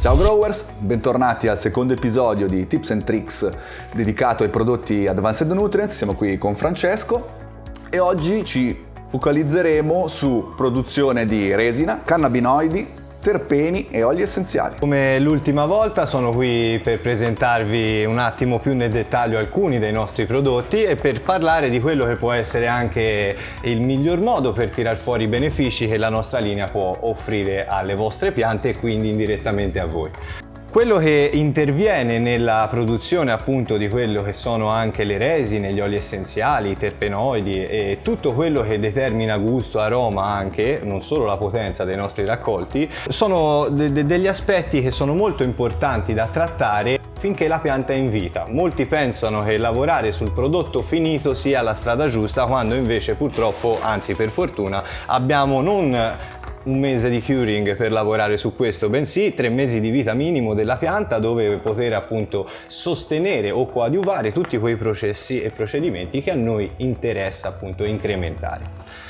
Ciao growers, bentornati al secondo episodio di Tips and Tricks dedicato ai prodotti Advanced Nutrients. Siamo qui con Francesco e oggi ci focalizzeremo su produzione di resina, cannabinoidi, terpeni e oli essenziali. Come l'ultima volta sono qui per presentarvi un attimo più nel dettaglio alcuni dei nostri prodotti e per parlare di quello che può essere anche il miglior modo per tirar fuori i benefici che la nostra linea può offrire alle vostre piante e quindi indirettamente a voi. Quello che interviene nella produzione appunto di quello che sono anche le resine, gli oli essenziali, i terpenoidi e tutto quello che determina gusto, aroma anche, non solo la potenza dei nostri raccolti, sono degli aspetti che sono molto importanti da trattare finché la pianta è in vita. Molti pensano che lavorare sul prodotto finito sia la strada giusta, quando invece purtroppo, anzi per fortuna, abbiamo non un mese di curing per lavorare su questo, bensì 3 mesi di vita minimo della pianta, dove poter appunto sostenere o coadiuvare tutti quei processi e procedimenti che a noi interessa appunto incrementare.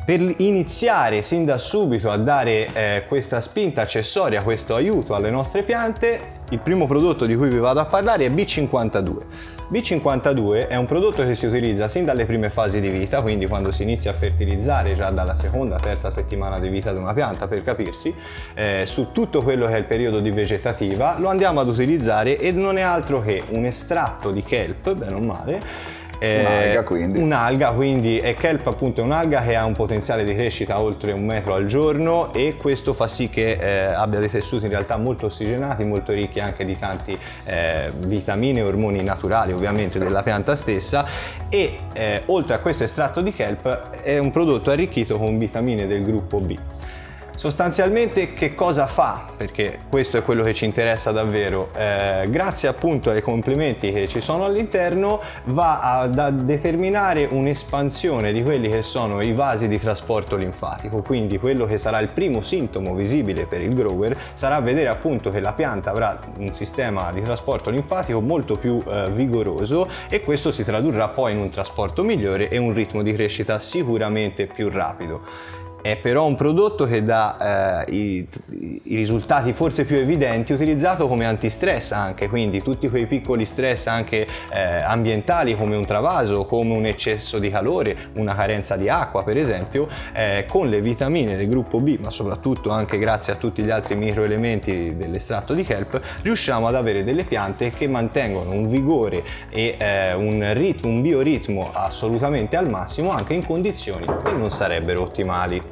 Per iniziare sin da subito a dare questa spinta accessoria, questo aiuto alle nostre piante, il primo prodotto di cui vi vado a parlare è B52. B52 è un prodotto che si utilizza sin dalle prime fasi di vita, quindi quando si inizia a fertilizzare, già dalla seconda, terza settimana di vita di una pianta per capirsi, su tutto quello che è il periodo di vegetativa lo andiamo ad utilizzare, e non è altro che un estratto di kelp, bene o male. Un'alga, quindi è kelp appunto, è un'alga che ha un potenziale di crescita oltre 1 metro al giorno, e questo fa sì che abbia dei tessuti in realtà molto ossigenati, molto ricchi anche di tanti vitamine e ormoni naturali ovviamente della pianta stessa, e oltre a questo estratto di kelp è un prodotto arricchito con vitamine del gruppo B. Sostanzialmente che cosa fa? Perché questo è quello che ci interessa davvero. Grazie appunto ai complementi che ci sono all'interno, va a determinare un'espansione di quelli che sono i vasi di trasporto linfatico, quindi quello che sarà il primo sintomo visibile per il grower sarà vedere appunto che la pianta avrà un sistema di trasporto linfatico molto più vigoroso, e questo si tradurrà poi in un trasporto migliore e un ritmo di crescita sicuramente più rapido. È però un prodotto che dà i risultati forse più evidenti utilizzato come antistress anche, quindi tutti quei piccoli stress anche ambientali, come un travaso, come un eccesso di calore, una carenza di acqua per esempio, con le vitamine del gruppo B, ma soprattutto anche grazie a tutti gli altri microelementi dell'estratto di kelp, riusciamo ad avere delle piante che mantengono un vigore e un bioritmo assolutamente al massimo, anche in condizioni che non sarebbero ottimali.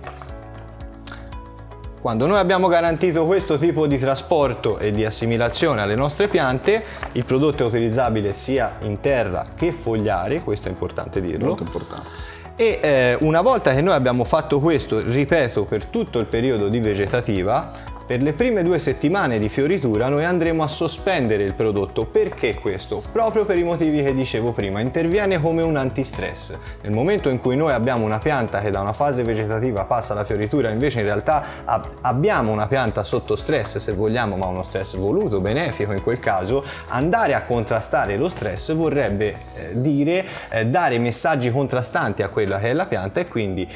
Quando noi abbiamo garantito questo tipo di trasporto e di assimilazione alle nostre piante, il prodotto è utilizzabile sia in terra che fogliare, questo è importante dirlo. Molto importante. E una volta che noi abbiamo fatto questo, ripeto, per tutto il periodo di vegetativa, per le prime 2 settimane di fioritura noi andremo a sospendere il prodotto. Perché questo? Proprio per i motivi che dicevo prima, interviene come un antistress. Nel momento in cui noi abbiamo una pianta che da una fase vegetativa passa alla fioritura, invece in realtà abbiamo una pianta sotto stress, se vogliamo, ma uno stress voluto, benefico in quel caso, andare a contrastare lo stress vorrebbe dire dare messaggi contrastanti a quella che è la pianta, e quindi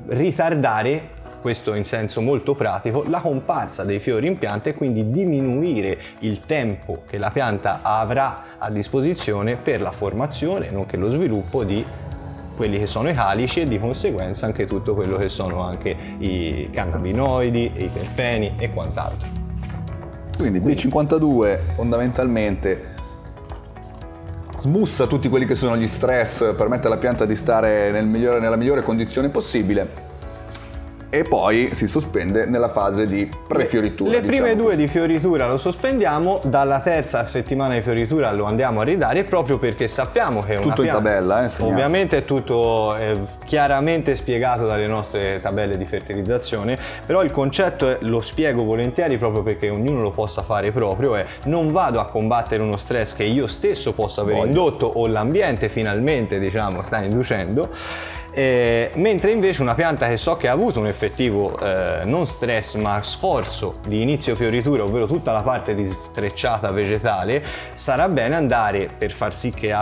ritardare, questo in senso molto pratico, la comparsa dei fiori in pianta, e quindi diminuire il tempo che la pianta avrà a disposizione per la formazione, nonché lo sviluppo di quelli che sono i calici, e di conseguenza anche tutto quello che sono anche i cannabinoidi, i terpeni e quant'altro. Quindi B52 fondamentalmente smussa tutti quelli che sono gli stress, permette alla pianta di stare nella migliore condizione possibile, e poi si sospende nella fase di prefioritura. Le prime 2 di fioritura lo sospendiamo, dalla terza settimana di fioritura lo andiamo a ridare, proprio perché sappiamo che una tutto pianta, in tabella, ovviamente è tutto chiaramente spiegato dalle nostre tabelle di fertilizzazione, però il concetto lo spiego volentieri proprio perché ognuno lo possa fare proprio, è: non vado a combattere uno stress che io stesso posso aver indotto, o l'ambiente finalmente diciamo sta inducendo, mentre invece una pianta che so che ha avuto un effettivo non stress ma sforzo di inizio fioritura, ovvero tutta la parte di strecciata vegetale, sarà bene andare, per far sì che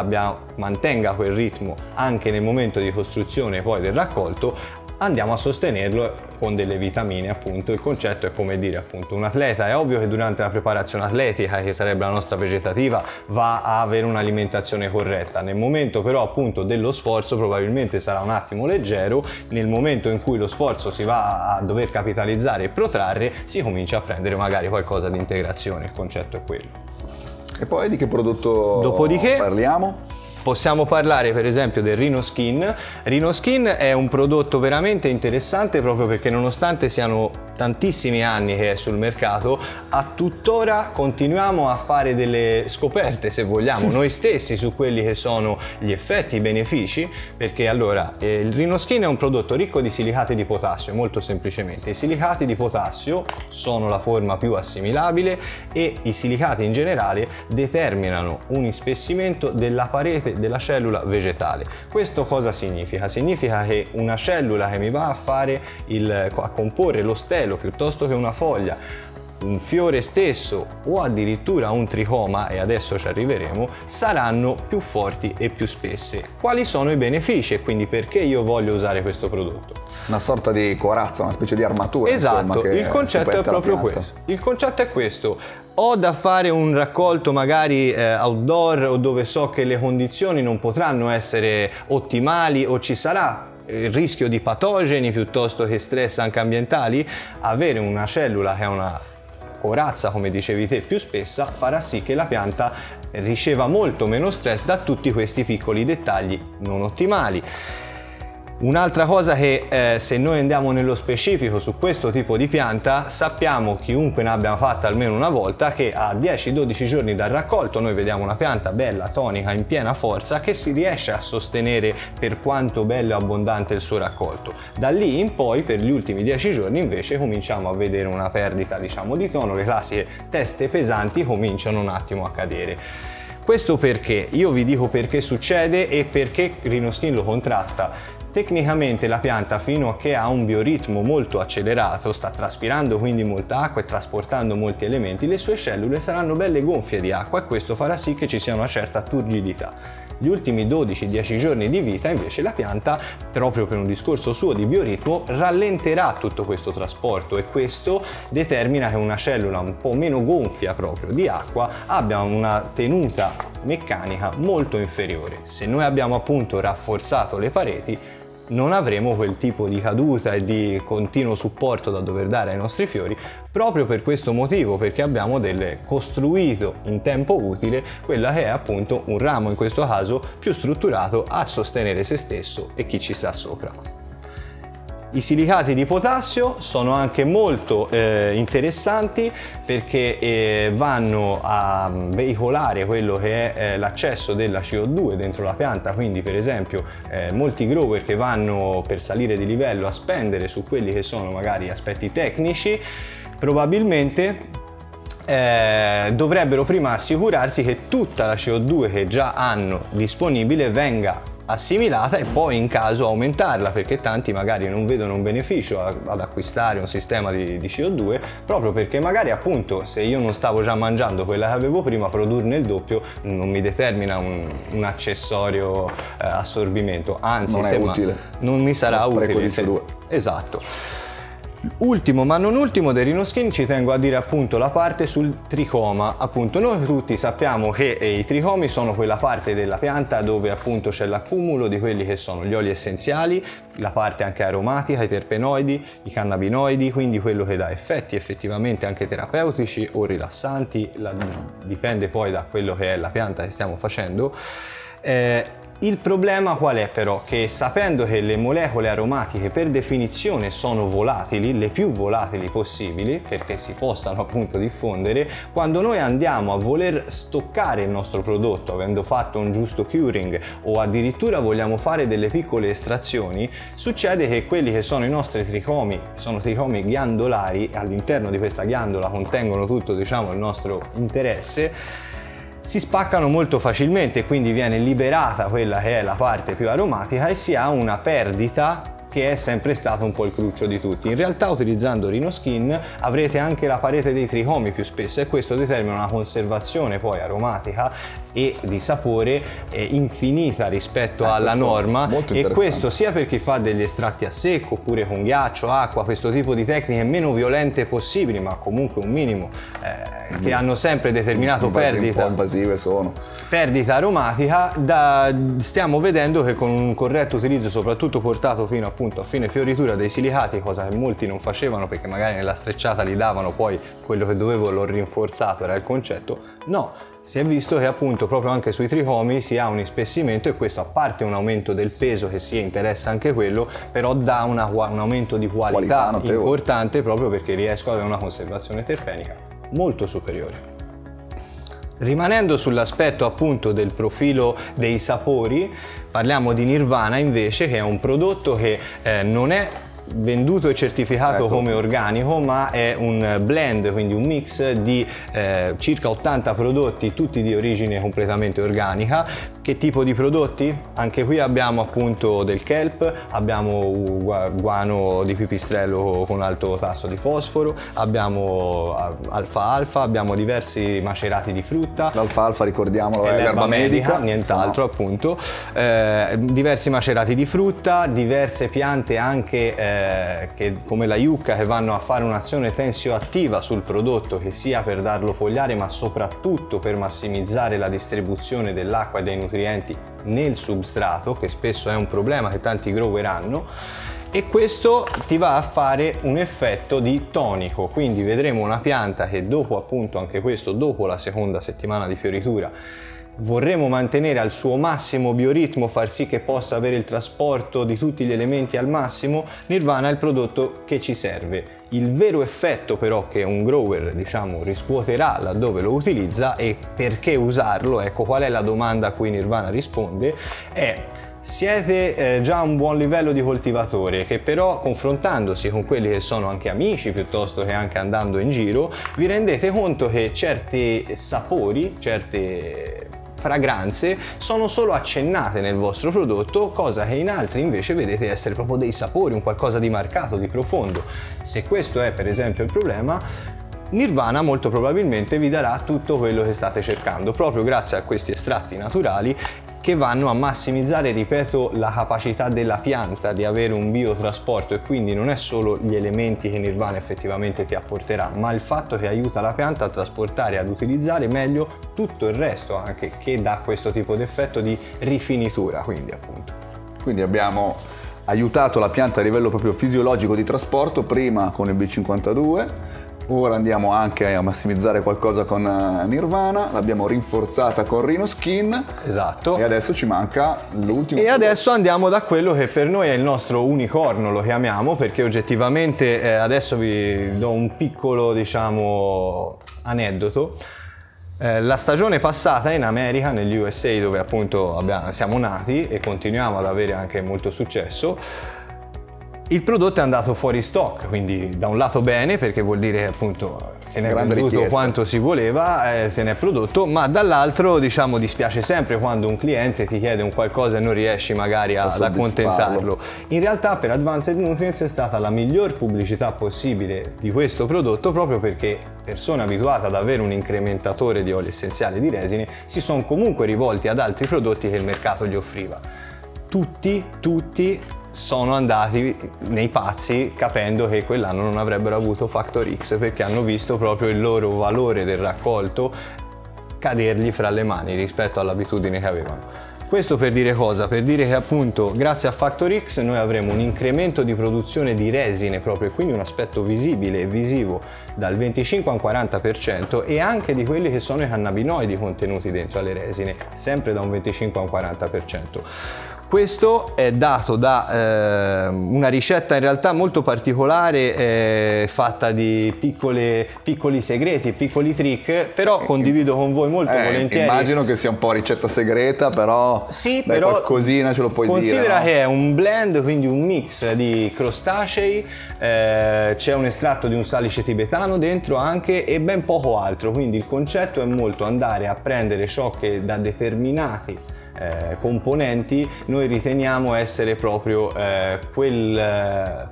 mantenga quel ritmo anche nel momento di costruzione poi del raccolto, andiamo a sostenerlo con delle vitamine, appunto. Il concetto è come dire, appunto, un atleta, è ovvio che durante la preparazione atletica, che sarebbe la nostra vegetativa, va a avere un'alimentazione corretta. Nel momento però appunto dello sforzo probabilmente sarà un attimo leggero, nel momento in cui lo sforzo si va a dover capitalizzare e protrarre, si comincia a prendere magari qualcosa di integrazione, il concetto è quello. E poi di che prodotto Dopodiché parliamo? Possiamo parlare per esempio del Rhinoskin. Rhinoskin è un prodotto veramente interessante proprio perché nonostante siano tantissimi anni che è sul mercato, a tuttora continuiamo a fare delle scoperte, se vogliamo, noi stessi su quelli che sono gli effetti, i benefici, perché allora il Rhinoskin è un prodotto ricco di silicati di potassio, molto semplicemente. I silicati di potassio sono la forma più assimilabile e i silicati in generale determinano un ispessimento della parete della cellula vegetale. Questo cosa significa? Significa che una cellula che mi va a fare a comporre lo stelo piuttosto che una foglia, un fiore stesso o addirittura un tricoma, e adesso ci arriveremo, saranno più forti e più spesse. Quali sono i benefici e quindi perché io voglio usare questo prodotto? Una sorta di corazza, una specie di armatura. Esatto, insomma, che il concetto è proprio questo. Il concetto è questo. Ho da fare un raccolto magari outdoor o dove so che le condizioni non potranno essere ottimali o ci sarà il rischio di patogeni piuttosto che stress anche ambientali. Avere una cellula che ha una corazza, come dicevi te, più spessa farà sì che la pianta riceva molto meno stress da tutti questi piccoli dettagli non ottimali. Un'altra cosa che se noi andiamo nello specifico su questo tipo di pianta, sappiamo, chiunque ne abbia fatta almeno una volta, che a 10-12 giorni dal raccolto noi vediamo una pianta bella, tonica, in piena forza, che si riesce a sostenere per quanto bello e abbondante il suo raccolto. Da lì in poi, per gli ultimi 10 giorni invece, cominciamo a vedere una perdita, diciamo, di tono, le classiche teste pesanti cominciano un attimo a cadere. Questo perché? Io vi dico perché succede e perché Rhinoskin lo contrasta. Tecnicamente la pianta, fino a che ha un bioritmo molto accelerato, sta traspirando quindi molta acqua e trasportando molti elementi, le sue cellule saranno belle gonfie di acqua e questo farà sì che ci sia una certa turgidità. Gli ultimi 12-10 giorni di vita invece la pianta, proprio per un discorso suo di bioritmo, rallenterà tutto questo trasporto e questo determina che una cellula un po' meno gonfia proprio di acqua abbia una tenuta meccanica molto inferiore. Se noi abbiamo appunto rafforzato le pareti, non avremo quel tipo di caduta e di continuo supporto da dover dare ai nostri fiori, proprio per questo motivo, perché abbiamo costruito in tempo utile quella che è appunto un ramo, in questo caso più strutturato a sostenere se stesso e chi ci sta sopra. I silicati di potassio sono anche molto interessanti perché vanno a veicolare quello che è l'accesso della CO2 dentro la pianta, quindi per esempio molti grower che vanno per salire di livello a spendere su quelli che sono magari aspetti tecnici, probabilmente dovrebbero prima assicurarsi che tutta la CO2 che già hanno disponibile venga assimilata e poi in caso aumentarla, perché tanti magari non vedono un beneficio ad acquistare un sistema di CO2 proprio perché magari appunto se io non stavo già mangiando quella che avevo prima, produrne il doppio non mi determina un accessorio assorbimento, anzi non è utile, non mi sarà utile. Esatto. Ultimo ma non ultimo del Rhinoskin ci tengo a dire appunto la parte sul tricoma. Appunto noi tutti sappiamo che i tricomi sono quella parte della pianta dove appunto c'è l'accumulo di quelli che sono gli oli essenziali, la parte anche aromatica, i terpenoidi, i cannabinoidi, quindi quello che dà effetti effettivamente anche terapeutici o rilassanti, dipende poi da quello che è la pianta che stiamo facendo. Il problema qual è però? Che sapendo che le molecole aromatiche per definizione sono volatili, le più volatili possibili, perché si possano appunto diffondere, quando noi andiamo a voler stoccare il nostro prodotto, avendo fatto un giusto curing o addirittura vogliamo fare delle piccole estrazioni, succede che quelli che sono i nostri tricomi, sono tricomi ghiandolari, all'interno di questa ghiandola contengono tutto, diciamo, il nostro interesse, si spaccano molto facilmente, quindi viene liberata quella che è la parte più aromatica e si ha una perdita che è sempre stato un po' il cruccio di tutti. In realtà utilizzando Rhinoskin avrete anche la parete dei tricomi più spesso e questo determina una conservazione poi aromatica e di sapore infinita rispetto alla norma, e questo sia per chi fa degli estratti a secco oppure con ghiaccio, acqua, questo tipo di tecniche meno violente possibili ma comunque un minimo che hanno sempre determinato perdita aromatica. Stiamo vedendo che con un corretto utilizzo, soprattutto portato fino appunto a fine fioritura dei silicati, cosa che molti non facevano perché magari nella strecciata li davano, poi quello che dovevo l'ho rinforzato, era il concetto, no, si è visto che appunto proprio anche sui tricomi si ha un ispessimento, e questo, a parte un aumento del peso che si interessa anche quello, però dà un aumento di qualità importante, proprio perché riesco ad avere una conservazione terpenica molto superiore. Rimanendo sull'aspetto appunto del profilo dei sapori, parliamo di Nirvana invece, che è un prodotto che non è venduto e certificato come organico, ma è un blend, quindi un mix di circa 80 prodotti, tutti di origine completamente organica. Che tipo di prodotti? Anche qui abbiamo appunto del kelp, abbiamo guano di pipistrello con alto tasso di fosforo, abbiamo alfa-alfa, abbiamo diversi macerati di frutta. L'alfa-alfa, ricordiamolo, è l'erba medica, nient'altro, appunto. Diversi macerati di frutta, diverse piante anche come la yucca, che vanno a fare un'azione tensioattiva sul prodotto, che sia per darlo fogliare ma soprattutto per massimizzare la distribuzione dell'acqua e dei nutrienti nel substrato, che spesso è un problema che tanti grower hanno, e questo ti va a fare un effetto di tonico. Quindi vedremo una pianta che dopo, appunto, anche questo dopo la seconda settimana di fioritura, vorremmo mantenere al suo massimo bioritmo, far sì che possa avere il trasporto di tutti gli elementi al massimo. Nirvana è il prodotto che ci serve. Il vero effetto però che un grower, diciamo, riscuoterà laddove lo utilizza, e perché usarlo, ecco qual è la domanda a cui Nirvana risponde, è: siete già a un buon livello di coltivatore, che però confrontandosi con quelli che sono anche amici, piuttosto che anche andando in giro, vi rendete conto che certi sapori, certe fragranze sono solo accennate nel vostro prodotto, cosa che in altri invece vedete essere proprio dei sapori, un qualcosa di marcato, di profondo. Se questo è per esempio il problema, Nirvana molto probabilmente vi darà tutto quello che state cercando, proprio grazie a questi estratti naturali che vanno a massimizzare, ripeto, la capacità della pianta di avere un biotrasporto. E quindi non è solo gli elementi che Nirvana effettivamente ti apporterà, ma il fatto che aiuta la pianta a trasportare e ad utilizzare meglio tutto il resto anche, che dà questo tipo di effetto di rifinitura, Quindi abbiamo aiutato la pianta a livello proprio fisiologico di trasporto, prima con il B52, ora andiamo anche a massimizzare qualcosa con Nirvana, l'abbiamo rinforzata con Rhinoskin. Esatto. E adesso ci manca l'ultimo. E adesso andiamo da quello che per noi è il nostro unicorno, lo chiamiamo, perché oggettivamente adesso vi do un piccolo, diciamo, aneddoto. La stagione passata in America, negli USA, dove appunto siamo nati e continuiamo ad avere anche molto successo, il prodotto è andato fuori stock, quindi da un lato bene, perché vuol dire che appunto se ne è venduto quanto si voleva, se ne è prodotto, ma dall'altro, diciamo, dispiace sempre quando un cliente ti chiede un qualcosa e non riesci magari ad accontentarlo. In realtà per Advanced Nutrients è stata la miglior pubblicità possibile di questo prodotto, proprio perché persone abituate ad avere un incrementatore di oli essenziali e di resine si sono comunque rivolti ad altri prodotti che il mercato gli offriva. Tutti sono andati nei pazzi, capendo che quell'anno non avrebbero avuto Factor X, perché hanno visto proprio il loro valore del raccolto cadergli fra le mani rispetto all'abitudine che avevano. Questo per dire cosa? Per dire che appunto grazie a Factor X noi avremo un incremento di produzione di resine proprio, e quindi un aspetto visibile e visivo dal 25 al 40%, e anche di quelli che sono i cannabinoidi contenuti dentro alle resine, sempre da un 25 al 40%. Questo è dato da una ricetta in realtà molto particolare, fatta di piccoli segreti, piccoli trick, però condivido con voi molto volentieri. Immagino che sia un po' ricetta segreta, però sì, dai, però qualcosina ce lo puoi dire. Considera che è un blend, quindi un mix di crostacei, c'è un estratto di un salice tibetano dentro anche, e ben poco altro, quindi il concetto è molto andare a prendere ciò che da determinati componenti noi riteniamo essere proprio quella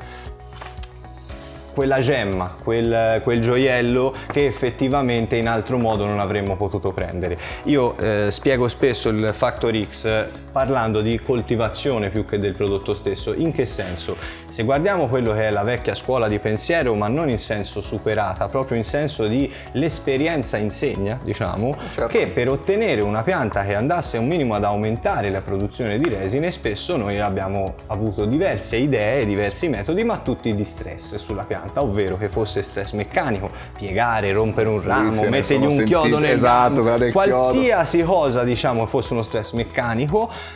gemma, quel gioiello che effettivamente in altro modo non avremmo potuto prendere. Io spiego spesso il Factor X parlando di coltivazione più che del prodotto stesso. In che senso? Se guardiamo quello che è la vecchia scuola di pensiero, ma non in senso superata, proprio in senso di l'esperienza insegna, diciamo, certo, che per ottenere una pianta che andasse un minimo ad aumentare la produzione di resine, spesso noi abbiamo avuto diverse idee, diversi metodi, ma tutti di stress sulla pianta, ovvero che fosse stress meccanico, piegare, rompere un ramo, mettergli un chiodo nel ramo, qualsiasi cosa, diciamo, fosse uno stress meccanico.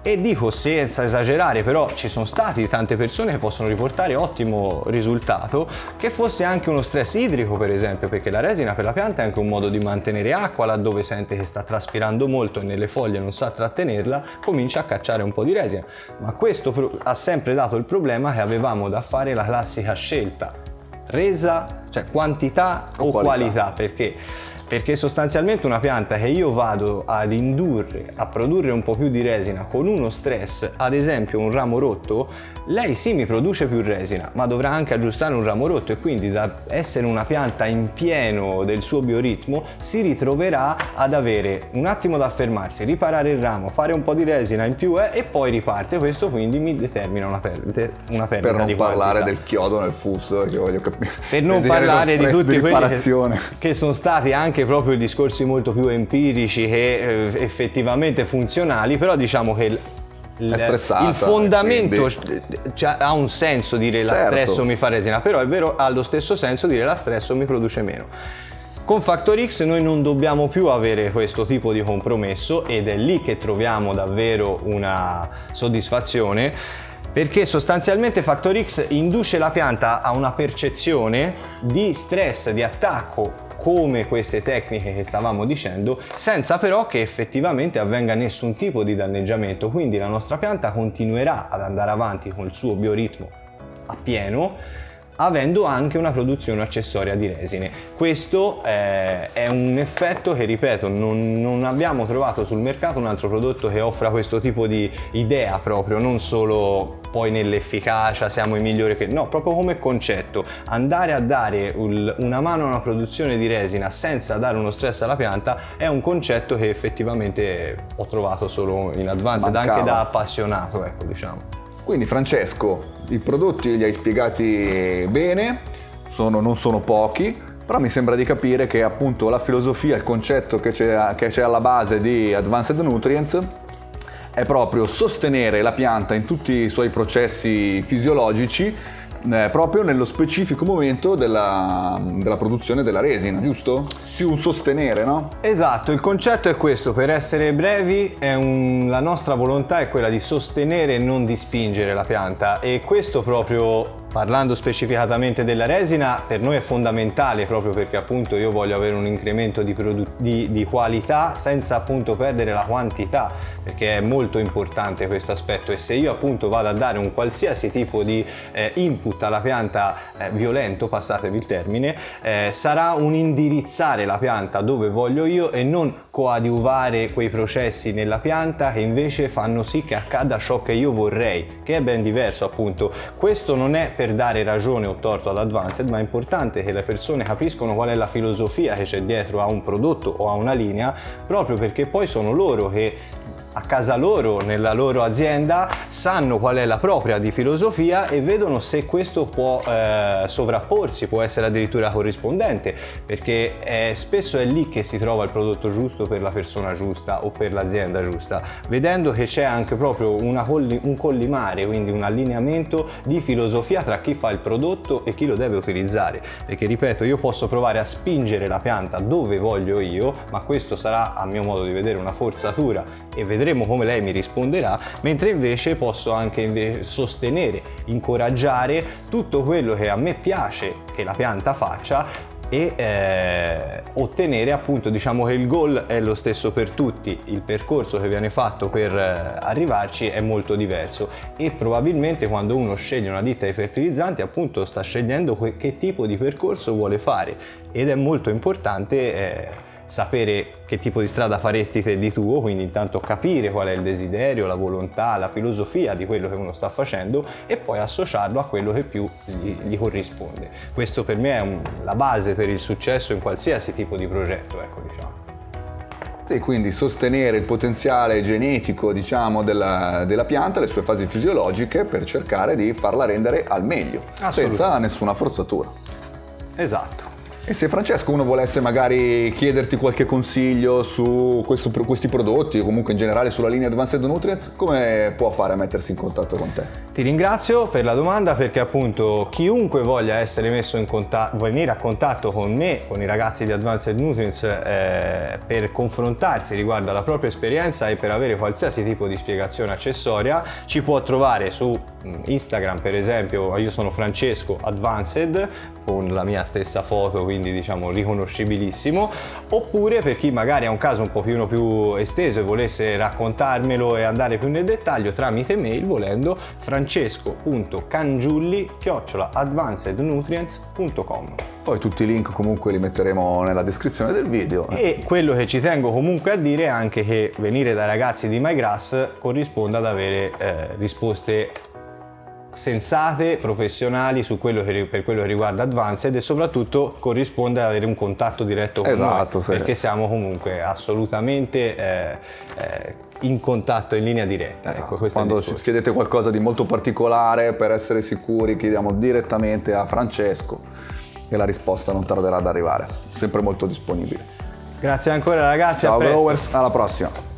E dico senza esagerare, però ci sono stati tante persone che possono riportare ottimo risultato, che fosse anche uno stress idrico, per esempio, perché la resina per la pianta è anche un modo di mantenere acqua, laddove sente che sta traspirando molto e nelle foglie non sa trattenerla, comincia a cacciare un po' di resina. Ma questo ha sempre dato il problema che avevamo da fare la classica scelta resa, cioè quantità o qualità, perché sostanzialmente una pianta che io vado ad indurre a produrre un po' più di resina con uno stress, ad esempio un ramo rotto, lei sì mi produce più resina, ma dovrà anche aggiustare un ramo rotto, e quindi da essere una pianta in pieno del suo bioritmo si ritroverà ad avere un attimo da fermarsi, riparare il ramo, fare un po' di resina in più e poi riparte. Questo quindi mi determina una perdita per non di parlare quantità. del chiodo nel fusto, che voglio capire, Per non parlare di tutti quelli che sono stati anche proprio discorsi molto più empirici che effettivamente funzionali, però diciamo che il fondamento ha un senso dire la certo, stresso mi fa resina, però è vero, ha lo stesso senso dire la stresso mi produce meno. Con Factor X noi non dobbiamo più avere questo tipo di compromesso, ed è lì che troviamo davvero una soddisfazione, perché sostanzialmente Factor X induce la pianta a una percezione di stress, di attacco, come queste tecniche che stavamo dicendo, senza però che effettivamente avvenga nessun tipo di danneggiamento. Quindi la nostra pianta continuerà ad andare avanti con il suo bioritmo a pieno, avendo anche una produzione accessoria di resine. Questo è un effetto che, ripeto, non abbiamo trovato sul mercato un altro prodotto che offra questo tipo di idea, proprio non solo poi nell'efficacia siamo i migliori, che no, proprio come concetto, andare a dare una mano a una produzione di resina senza dare uno stress alla pianta è un concetto che effettivamente ho trovato solo in Advanced, anche da appassionato, ecco, diciamo. Quindi Francesco, i prodotti li hai spiegati bene, non sono pochi, però mi sembra di capire che appunto la filosofia, il concetto che c'è alla base di Advanced Nutrients è proprio sostenere la pianta in tutti i suoi processi fisiologici, proprio nello specifico momento della produzione della resina, giusto? Più un sostenere, no? Esatto, il concetto è questo: per essere brevi la nostra volontà è quella di sostenere e non di spingere la pianta, e questo proprio, parlando specificatamente della resina, per noi è fondamentale, proprio perché appunto io voglio avere un incremento di qualità senza appunto perdere la quantità, perché è molto importante questo aspetto. E se io appunto vado a dare un qualsiasi tipo di input alla pianta violento, passatevi il termine, sarà un indirizzare la pianta dove voglio io e non coadiuvare quei processi nella pianta che invece fanno sì che accada ciò che io vorrei, che è ben diverso appunto. Questo non è per dare ragione o torto ad Advanced, ma è importante che le persone capiscono qual è la filosofia che c'è dietro a un prodotto o a una linea, proprio perché poi sono loro che a casa loro, nella loro azienda, sanno qual è la propria di filosofia e vedono se questo può sovrapporsi, può essere addirittura corrispondente, perché spesso è lì che si trova il prodotto giusto per la persona giusta o per l'azienda giusta, vedendo che c'è anche proprio un collimare, quindi un allineamento di filosofia tra chi fa il prodotto e chi lo deve utilizzare. Perché ripeto, io posso provare a spingere la pianta dove voglio io, ma questo sarà, a mio modo di vedere, una forzatura e vedremo come lei mi risponderà, mentre invece posso anche sostenere, incoraggiare tutto quello che a me piace che la pianta faccia e ottenere appunto, diciamo che il goal è lo stesso per tutti, il percorso che viene fatto per arrivarci è molto diverso, e probabilmente quando uno sceglie una ditta di fertilizzanti appunto sta scegliendo che tipo di percorso vuole fare, ed è molto importante sapere che tipo di strada faresti te di tuo, quindi intanto capire qual è il desiderio, la volontà, la filosofia di quello che uno sta facendo e poi associarlo a quello che più gli corrisponde. Questo per me è la base per il successo in qualsiasi tipo di progetto, ecco, diciamo. Sì, quindi sostenere il potenziale genetico, diciamo, della pianta, le sue fasi fisiologiche, per cercare di farla rendere al meglio, senza nessuna forzatura. Esatto. E se Francesco uno volesse magari chiederti qualche consiglio su questi prodotti o comunque in generale sulla linea Advanced Nutrients, come può fare a mettersi in contatto con te? Ti ringrazio per la domanda, perché appunto chiunque voglia essere messo in contatto, venire a contatto con me, con i ragazzi di Advanced Nutrients, per confrontarsi riguardo alla propria esperienza e per avere qualsiasi tipo di spiegazione accessoria, ci può trovare su Instagram, per esempio. Io sono Francesco Advanced, con la mia stessa foto, quindi diciamo riconoscibilissimo. Oppure per chi magari ha un caso un pochino più esteso e volesse raccontarmelo e andare più nel dettaglio, tramite mail, volendo, francesco.cangiulli@advancednutrients.com. Poi tutti i link comunque li metteremo nella descrizione del video. E quello che ci tengo comunque a dire è anche che venire dai ragazzi di MyGrass corrisponde ad avere risposte sensate, professionali su quello per quello che riguarda Advanced, e soprattutto corrisponde ad avere un contatto diretto con noi, sì. perché siamo comunque assolutamente in contatto, in linea diretta. Esatto. Ecco, quando ci chiedete qualcosa di molto particolare, per essere sicuri chiediamo direttamente a Francesco e la risposta non tarderà ad arrivare, sempre molto disponibile. Grazie ancora ragazzi. Ciao growers, alla prossima.